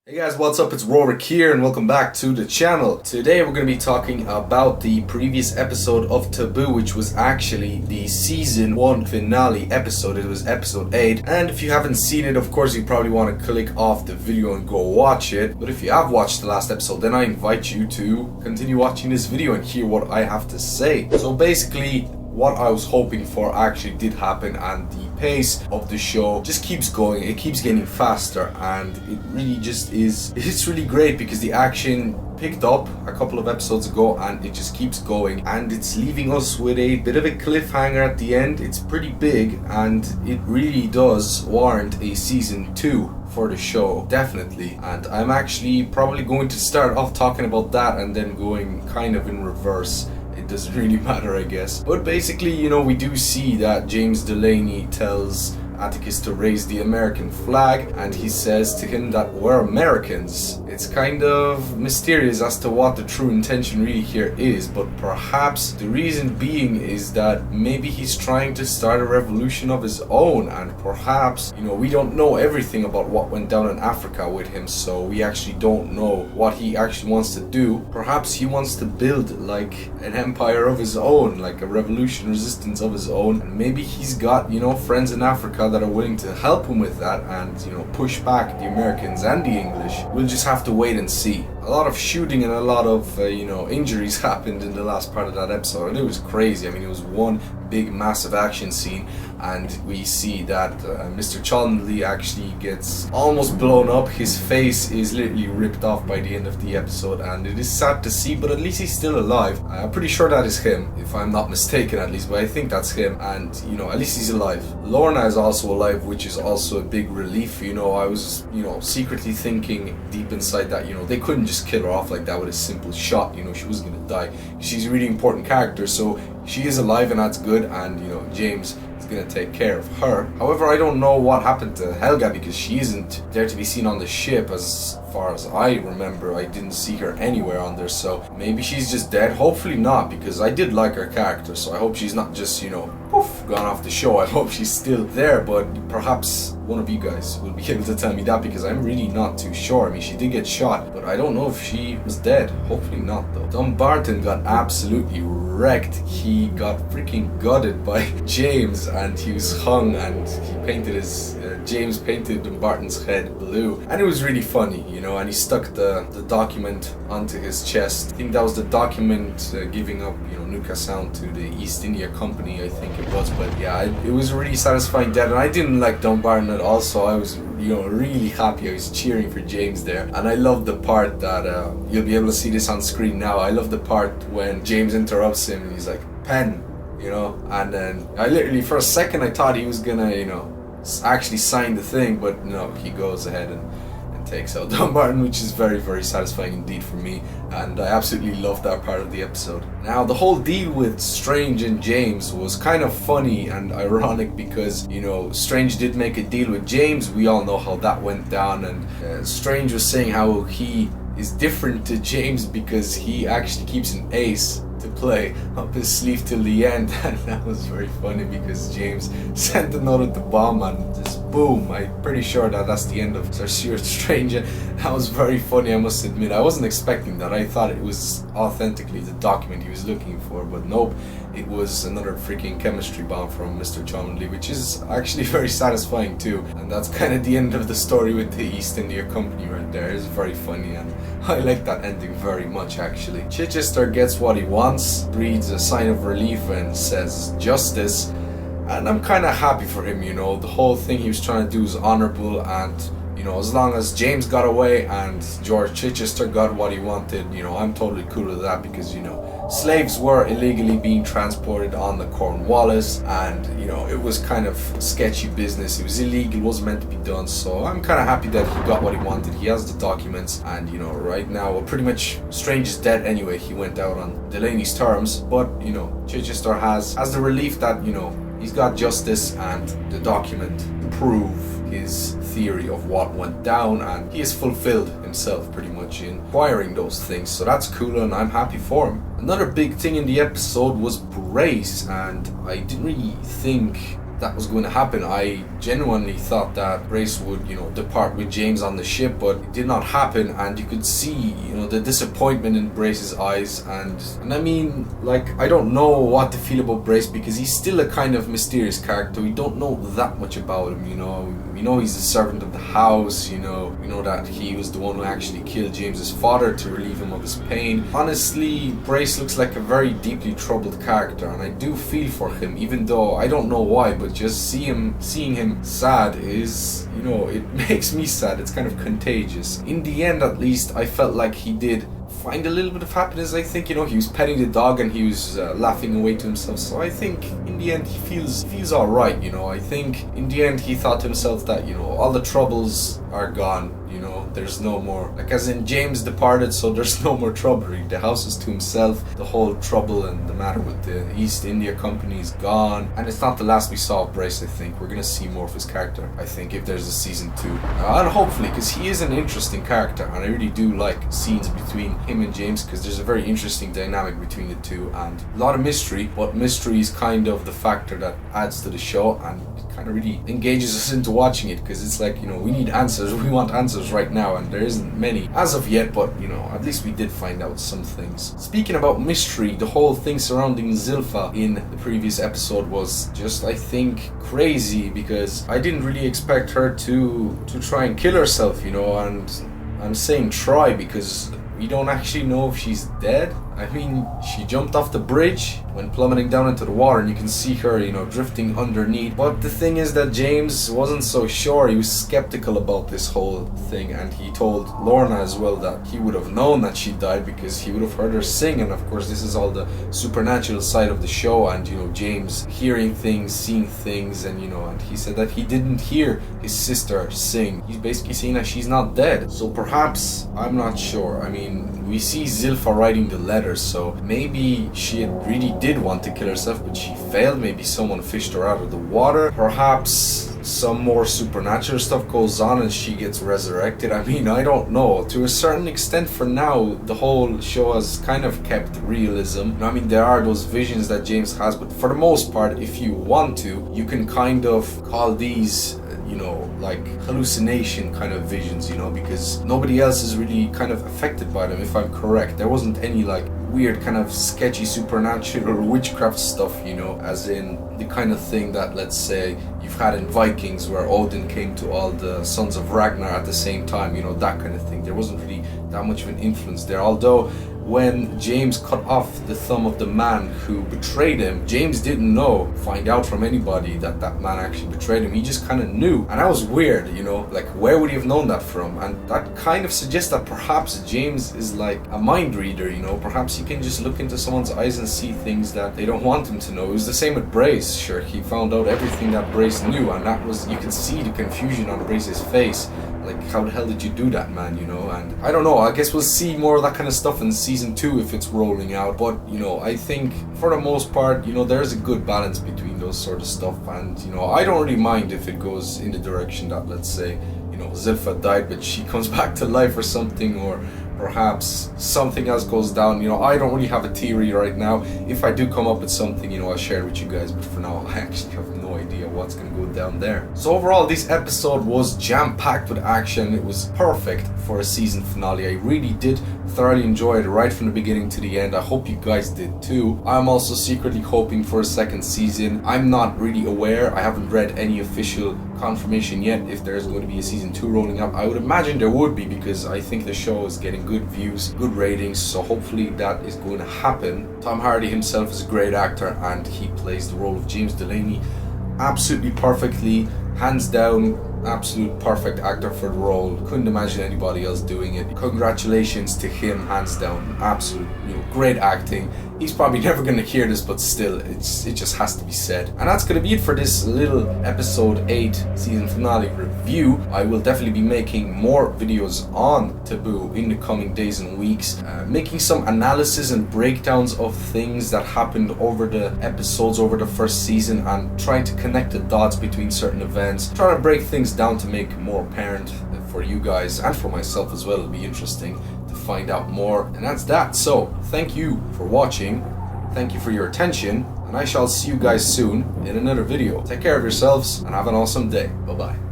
Hey guys, what's up? It's Rorik here and welcome back to the channel. Today we're going to be talking about the previous episode of TABOO, which was actually the season 1 finale episode. It was episode 8, and if you haven't seen it, of course you probably want to click off the video and go watch it. But if you have watched the last episode, then I invite you to continue watching this video and hear what I have to say. So basically, what I was hoping for actually did happen, and the pace of the show just keeps going. It keeps getting faster, and it really just is. It's really great because the action picked up a couple of episodes ago and it just keeps going, and it's leaving us with a bit of a cliffhanger at the end. It's pretty big and it really does warrant a season 2 for the show, definitely. And I'm actually probably going to start off talking about that and then going kind of in reverse. It doesn't really matter, I guess. But basically, you know, we do see that James Delaney tells Atticus to raise the American flag, and he says to him that we're Americans. It's kind of mysterious as to what the true intention really here is, but perhaps the reason being is that maybe he's trying to start a revolution of his own, and perhaps, you know, we don't know everything about what went down in Africa with him, so we actually don't know what he actually wants to do. Perhaps he wants to build like an empire of his own, like a revolution resistance of his own, and maybe he's got, you know, friends in Africa that are willing to help him with that and, you know, push back the Americans and the English. We'll just have to wait and see. A lot of shooting and a lot of injuries happened in the last part of that episode, and it was crazy. I mean, it was one big massive action scene, and we see that Mr. Cholmondeley actually gets almost blown up. His face is literally ripped off by the end of the episode, and it is sad to see, but at least he's still alive. I'm pretty sure that is him, if I'm not mistaken at least, but I think that's him, and, you know, at least he's alive. Lorna is also alive, which is also a big relief. You know, I was, you know, secretly thinking deep inside that, you know, they couldn't just kill her off like that with a simple shot. You know, she was gonna die. She's a really important character, so she is alive, and that's good, and, you know, James is gonna take care of her. However, I don't know what happened to Helga, because she isn't there to be seen on the ship. As far as I remember, I didn't see her anywhere on there, so maybe she's just dead. Hopefully not, because I did like her character, so I hope she's not just, you know, poof, gone off the show. I hope she's still there, but perhaps one of you guys will be able to tell me that, because I'm really not too sure. I mean, she did get shot, but I don't know if she was dead. Hopefully not, though. Dumbarton got absolutely wrecked. He got freaking gutted by James, and he was hung, and he painted his James painted Dumbarton's head blue, and it was really funny, you know. And he stuck the document onto his chest. I think that was the document giving up, you know, Nuka Sound to the East India Company, I think it was. But yeah, it was a really satisfying death, and I didn't like Dumbarton at all, so I was, you know, really happy. I was cheering for James there, and I love the part that you'll be able to see this on screen now. I love the part when James interrupts him and he's like, "Pen," you know, and then I literally, for a second, I thought he was gonna, you know, actually sign the thing, but no, he goes ahead and takes out Dumbarton, which is very, very satisfying indeed for me, and I absolutely loved that part of the episode. Now, the whole deal with Strange and James was kind of funny and ironic, because, you know, Strange did make a deal with James. We all know how that went down, and Strange was saying how he is different to James because he actually keeps an ace to play up his sleeve till the end, and that was very funny because James sent a note at the bomb and just boom. I'm pretty sure that that's the end of Sir Stuart Strange. That was very funny, I must admit. I wasn't expecting that. I thought it was authentically the document he was looking for, but nope, it was another freaking chemistry bomb from Mr. Cholmondeley, which is actually very satisfying too. And that's kind of the end of the story with the East India Company right there. It's very funny, and I like that ending very much, actually. Chichester gets what he wants, breathes a sign of relief and says justice, and I'm kind of happy for him. You know, the whole thing he was trying to do is honorable, and, you know, as long as James got away and George Chichester got what he wanted, you know, I'm totally cool with that, because, you know, slaves were illegally being transported on the Cornwallis, and, you know, it was kind of sketchy business. It was illegal, it wasn't meant to be done, so I'm kind of happy that he got what he wanted. He has the documents, and, you know, right now, well, pretty much Strange is dead anyway. He went out on Delaney's terms, but, you know, Chichester has the relief that, you know, he's got justice and the document to prove his theory of what went down, and he has fulfilled himself pretty much in acquiring those things, so that's cool, and I'm happy for him. Another big thing in the episode was Brace, and I didn't really think that was going to happen. I genuinely thought that Brace would, depart with James on the ship, but it did not happen, and you could see, the disappointment in Brace's eyes, and I mean, like, I don't know what to feel about Brace because he's still a kind of mysterious character. We don't know that much about him, We know he's a servant of the house, we know that he was the one who actually killed James's father to relieve him of his pain. Honestly, Brace looks like a very deeply troubled character, and I do feel for him, even though I don't know why, but just seeing him sad is, it makes me sad. It's kind of contagious. In the end, at least, I felt like he did find a little bit of happiness. I think, he was petting the dog and he was laughing away to himself. So I think in the end he feels alright, I think in the end he thought to himself that, all the troubles are gone, there's no more, like, as in James departed, so there's no more trouble. The house is to himself, the whole trouble and the matter with the East India Company is gone, and it's not the last we saw of Brace. I think we're gonna see more of his character, I think, if there's a season 2, and hopefully, because he is an interesting character, and I really do like scenes between him and James, because there's a very interesting dynamic between the two, and a lot of mystery, but mystery is kind of the factor that adds to the show, and kind of really engages us into watching it, because it's like, we need answers, we want answers right now, and there isn't many as of yet, but at least we did find out some things. Speaking about mystery, the whole thing surrounding Zilpha in the previous episode was just, I think, crazy, because I didn't really expect her to try and kill herself, and I'm saying try because we don't actually know if she's dead. I mean, she jumped off the bridge, went plummeting down into the water, and you can see her, drifting underneath. But the thing is that James wasn't so sure. He was skeptical about this whole thing, and he told Lorna as well that he would have known that she died because he would have heard her sing. And of course, this is all the supernatural side of the show, and James hearing things, seeing things, and and he said that he didn't hear his sister sing. He's basically saying that she's not dead. So perhaps, I'm not sure. I mean, we see Zilpha writing the letter, so maybe she really did want to kill herself, but she failed. Maybe someone fished her out of the water. Perhaps some more supernatural stuff goes on and she gets resurrected. I mean, I don't know. To a certain extent, for now, the whole show has kind of kept realism. I mean, there are those visions that James has, but for the most part, if you want to, you can kind of call these like hallucination kind of visions, because nobody else is really kind of affected by them, if I'm correct. There wasn't any like weird kind of sketchy supernatural or witchcraft stuff, as in the kind of thing that, let's say, you've had in Vikings where Odin came to all the sons of Ragnar at the same time, that kind of thing. There wasn't really that much of an influence there, although when James cut off the thumb of the man who betrayed him, James didn't find out from anybody that that man actually betrayed him. He just kind of knew, and that was weird, like, where would he have known that from? And that kind of suggests that perhaps James is like a mind reader, perhaps he can just look into someone's eyes and see things that they don't want him to know. It was the same with Brace. Sure, he found out everything that Brace knew, and that was, you could see the confusion on Brace's face. Like, how the hell did you do that, man, and I don't know, I guess we'll see more of that kind of stuff in season 2 if it's rolling out, but, I think, for the most part, there's a good balance between those sort of stuff, and, I don't really mind if it goes in the direction that, let's say, Zilpha died, but she comes back to life or something, or perhaps something else goes down. I don't really have a theory right now. If I do come up with something, I'll share it with you guys, but for now, I actually have no idea what's gonna go down there. So overall, this episode was jam-packed with action. It was perfect for a season finale. I really did thoroughly enjoy it right from the beginning to the end. I hope you guys did too. I'm also secretly hoping for a second season. I'm not really aware. I haven't read any official confirmation yet if there's going to be a season 2 rolling up. I would imagine there would be, because I think the show is getting good views, good ratings, so hopefully that is going to happen. Tom Hardy himself is a great actor, and he plays the role of James Delaney absolutely perfectly, hands down. Absolute perfect actor for the role. Couldn't imagine anybody else doing it. Congratulations to him, hands down. Absolute, great acting. He's probably never going to hear this, but still, it just has to be said. And that's going to be it for this little episode 8 season finale review. I will definitely be making more videos on Taboo in the coming days and weeks, making some analysis and breakdowns of things that happened over the episodes over the first season, and trying to connect the dots between certain events, trying to break things down to make it more apparent for you guys and for myself as well. It'll be interesting to find out more, and that's that. So thank you for watching, thank you for your attention, and I shall see you guys soon in another video. Take care of yourselves and have an awesome day. Bye bye.